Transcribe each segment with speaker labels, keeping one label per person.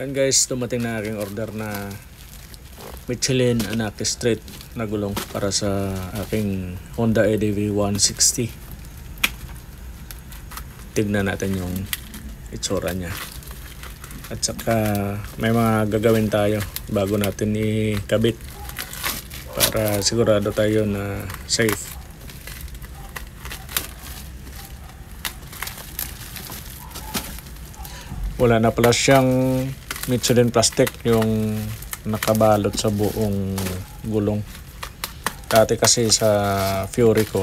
Speaker 1: And guys, dumating na aking order na Michelin Anaki Street na gulong para sa aking Honda EDV 160. Tignan natin yung itsura niya. At saka may mga gagawin tayo bago natin ikabit para sigurado tayo na safe. Wala na pala siyang Michelin plastic yung nakabalot sa buong gulong. Dati kasi sa Fury ko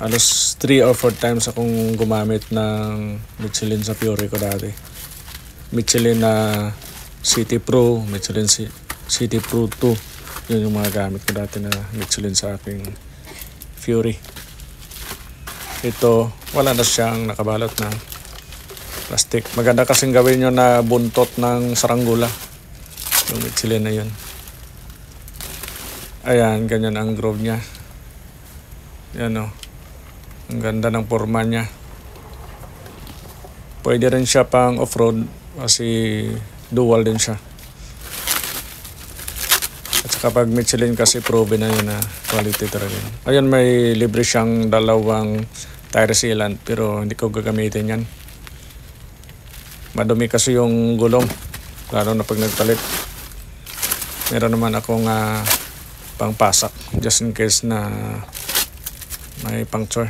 Speaker 1: halos 3 or 4 times akong gumamit ng Michelin sa Fury ko dati. Michelin na City Pro, Michelin City Pro 2. Yun yung mga gamit ko dati na Michelin sa aking Fury. Ito, wala na siyang nakabalot na plastic. Maganda kasing gawin nyo na buntot ng saranggula. Yung Michelin na yun. Ayan, ganyan ang groove niya. Yan o. Ang ganda ng forma niya. Pwede rin siya pang off-road kasi dual din siya. At saka pag Michelin kasi proven na yun na quality talaga. Ayan, may libre siyang dalawang tire sealant pero hindi ko gagamitin yan. Madumi kasi yung gulong, lalo na pag nagpalit. Meron naman akong pangpasak just in case na may puncture.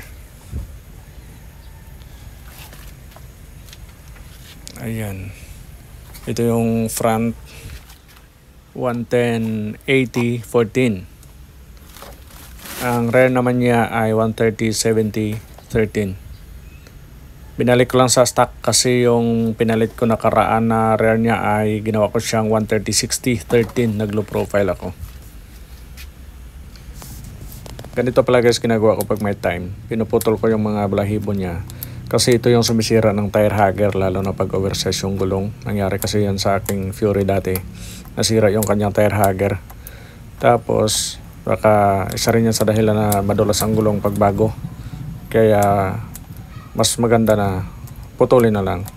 Speaker 1: Ayan. Ito yung front 110/80/14. Ang rear naman niya ay 130/70/13. Binalik ko lang sa stock kasi yung pinalit ko nakaraan na rear niya ay ginawa ko siyang 130/60/13. Nag-low profile ako. Ganito pala guys ginagawa ko pag may time. Pinuputol ko yung mga balahibo niya. Kasi ito yung sumisira ng tire hugger lalo na pag oversize yung gulong. Nangyari kasi yan sa aking Fury dati. Nasira yung kanyang tire hugger. Tapos baka isa rin yan sa dahilan na madulas ang gulong pag bago. Kaya mas maganda na putulin na lang.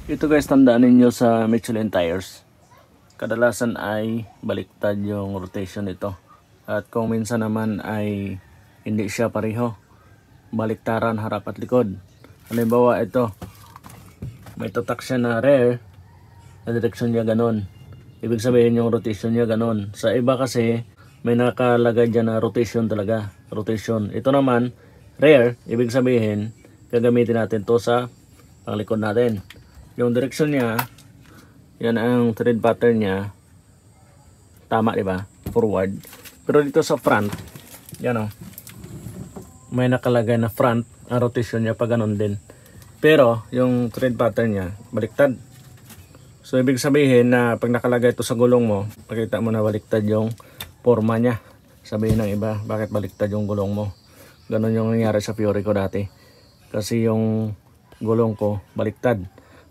Speaker 1: Ito guys, tandaan ninyo sa Michelin tires, kadalasan ay baliktad yung rotation nito. At kung minsan naman ay hindi siya pareho, baliktaran harap at likod. Halimbawa ito, may tutak siya na rear, na direksyon niya ganon. Ibig sabihin yung rotation niya ganon. Sa iba kasi may nakalagay dyan na rotation talaga. Rotation. Ito naman rear, ibig sabihin gagamitin natin to sa panglikod natin. Yung direksyon niya, yan ang thread pattern niya, tama diba? Forward. Pero dito sa front, yan o, may nakalagay na front, ang rotation niya pa ganun din. Pero yung thread pattern niya baliktad. So ibig sabihin na pag nakalagay ito sa gulong mo, pakita mo na baliktad yung forma niya. Sabihin ng iba, bakit baliktad yung gulong mo? Ganon yung nangyari sa Fury ko dati. Kasi yung gulong ko baliktad.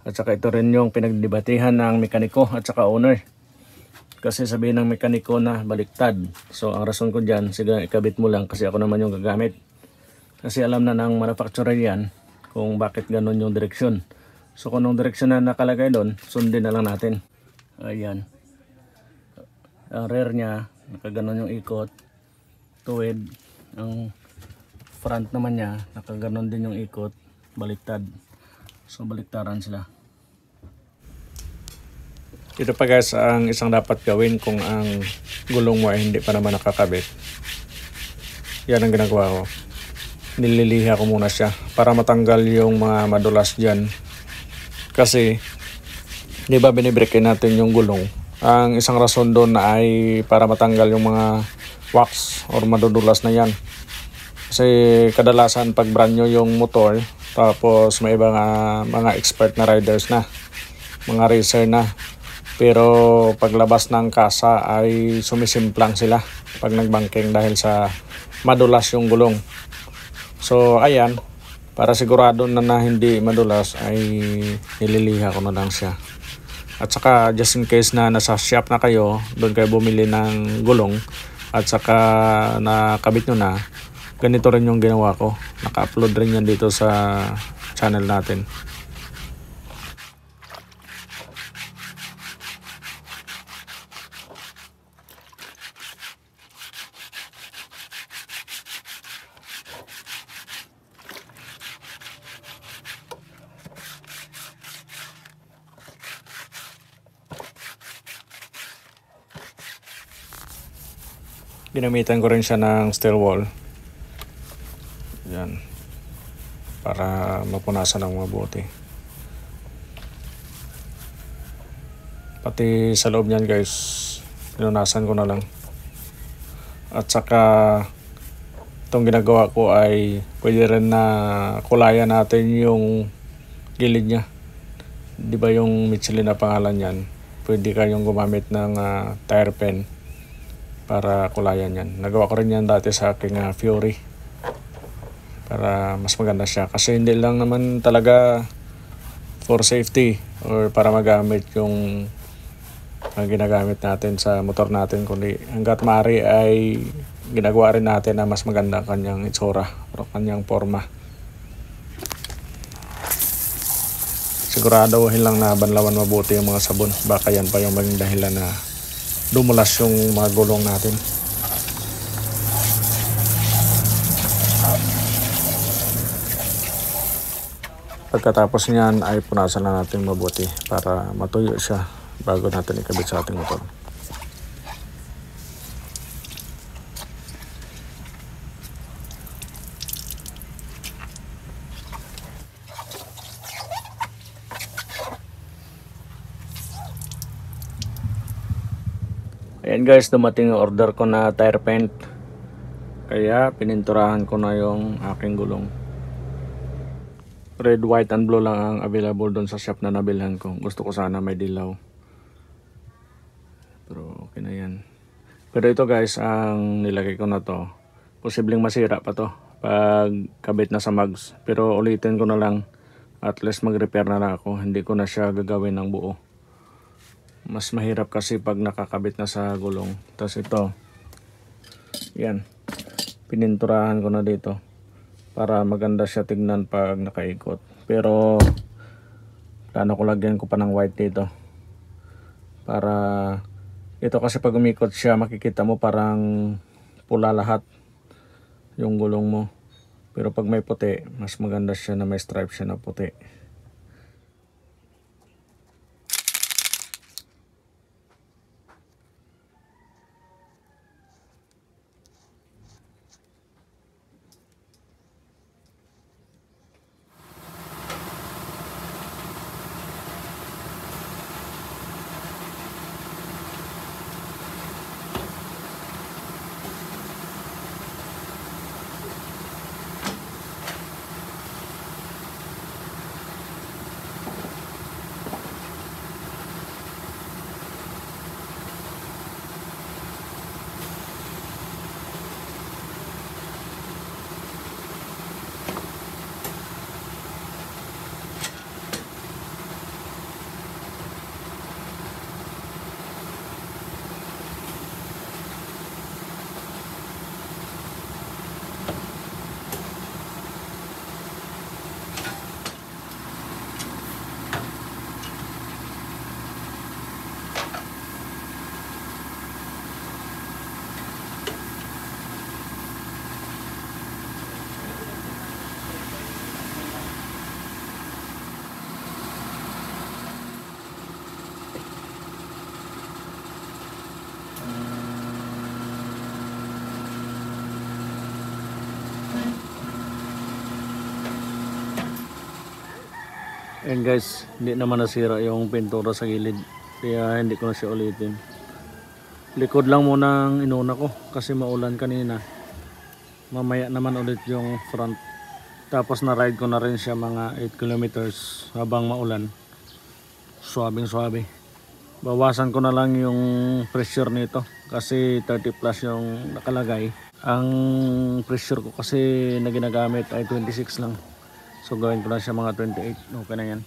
Speaker 1: At saka ito rin yung pinagdebatehan ng mekaniko at saka owner. Kasi sabihin ng mekaniko na baliktad. So ang rason ko dyan, sige ikabit mo lang kasi ako naman yung gagamit. Kasi alam na ng manufacturer yan kung bakit ganon yung direksyon. So kung anong direksyon na nakalagay doon, sundin na lang natin. Ayan. Ang rear niya, nakaganon yung ikot. Tuwid. Ang front naman niya, nakaganon din yung ikot, baliktad. So baliktaran sila. Ito pa guys ang isang dapat gawin kung ang gulong mo ay hindi pa naman nakakabit. Yan ang ginagawa ko. Nililiha ko muna siya para matanggal yung mga madulas dyan. Kasi di ba binibrake natin yung gulong. Ang isang rason doon ay para matanggal yung mga wax or madudulas na yan. Kasi kadalasan pag brand new yung motor, tapos may iba mga expert na riders na, mga racer na. Pero paglabas ng kasa ay sumisimplang sila pag nagbangking dahil sa madulas yung gulong. So ayan, para sigurado na hindi madulas ay nililiha ko na lang siya. At saka just in case na nasa shop na kayo, doon kayo bumili ng gulong at saka nakabit nyo na, ganito rin yung ginawa ko. Naka-upload rin yan dito sa channel natin. Ginamitan ko rin siya ng steel wall. Yan. Para mapunasan ng mabuti. Pati sa loob niyan guys, pinunasan ko na lang. At saka itong ginagawa ko ay pwede rin na kulayan natin yung gilid niya. Di ba yung Michelin na pangalan yan? Pwede kayong gumamit ng tire pen para kulayan yan. Nagawa ko rin yan dati sa aking Fury para mas maganda siya. Kasi hindi lang naman talaga for safety or para magamit yung ginagamit natin sa motor natin, kundi hanggat maaari ay ginagawa rin natin na mas maganda kanyang itsura o kanyang forma. Siguraduhin lang na banlawan mabuti yung mga sabon, baka yan pa yung maging dahilan na dumulas yung mga gulong natin. Pagkatapos niyan ay punasan na natin mabuti para matuyo siya bago natin ikabit sa ating motor. Ayan guys, dumating yung order ko na tire paint. Kaya pininturahan ko na yung aking gulong. Red, white, and blue lang ang available doon sa shop na nabilhan ko. Gusto ko sana may dilaw. Pero okay na yan. Pero ito guys, ang nilagay ko na to, posibleng masira pa to pag kabit na sa mags. Pero ulitin ko na lang, at least mag-repair na lang ako. Hindi ko na siya gagawin ng buo. Mas mahirap kasi pag nakakabit na sa gulong. Tapos ito, yan, pininturahan ko na dito para maganda siya tignan pag nakaikot. Pero plano ko lagyan ko pa ng white dito para ito, kasi pag umikot siya makikita mo parang pula lahat yung gulong mo. Pero pag may puti, mas maganda siya na may stripe siya na puti. And guys, hindi naman nasira yung pintura sa gilid, kaya hindi ko na siya ulitin. Likod lang muna ang inuna ko kasi maulan kanina. Mamaya naman ulit yung front. Tapos na ride ko na rin siya mga 8 kilometers habang maulan. Suabing suabe. Bawasan ko na lang yung pressure nito kasi 30 plus yung nakalagay. Ang pressure ko kasi na ginagamit ay 26 lang. So gawin ko na siya mga 28. Okay na yan.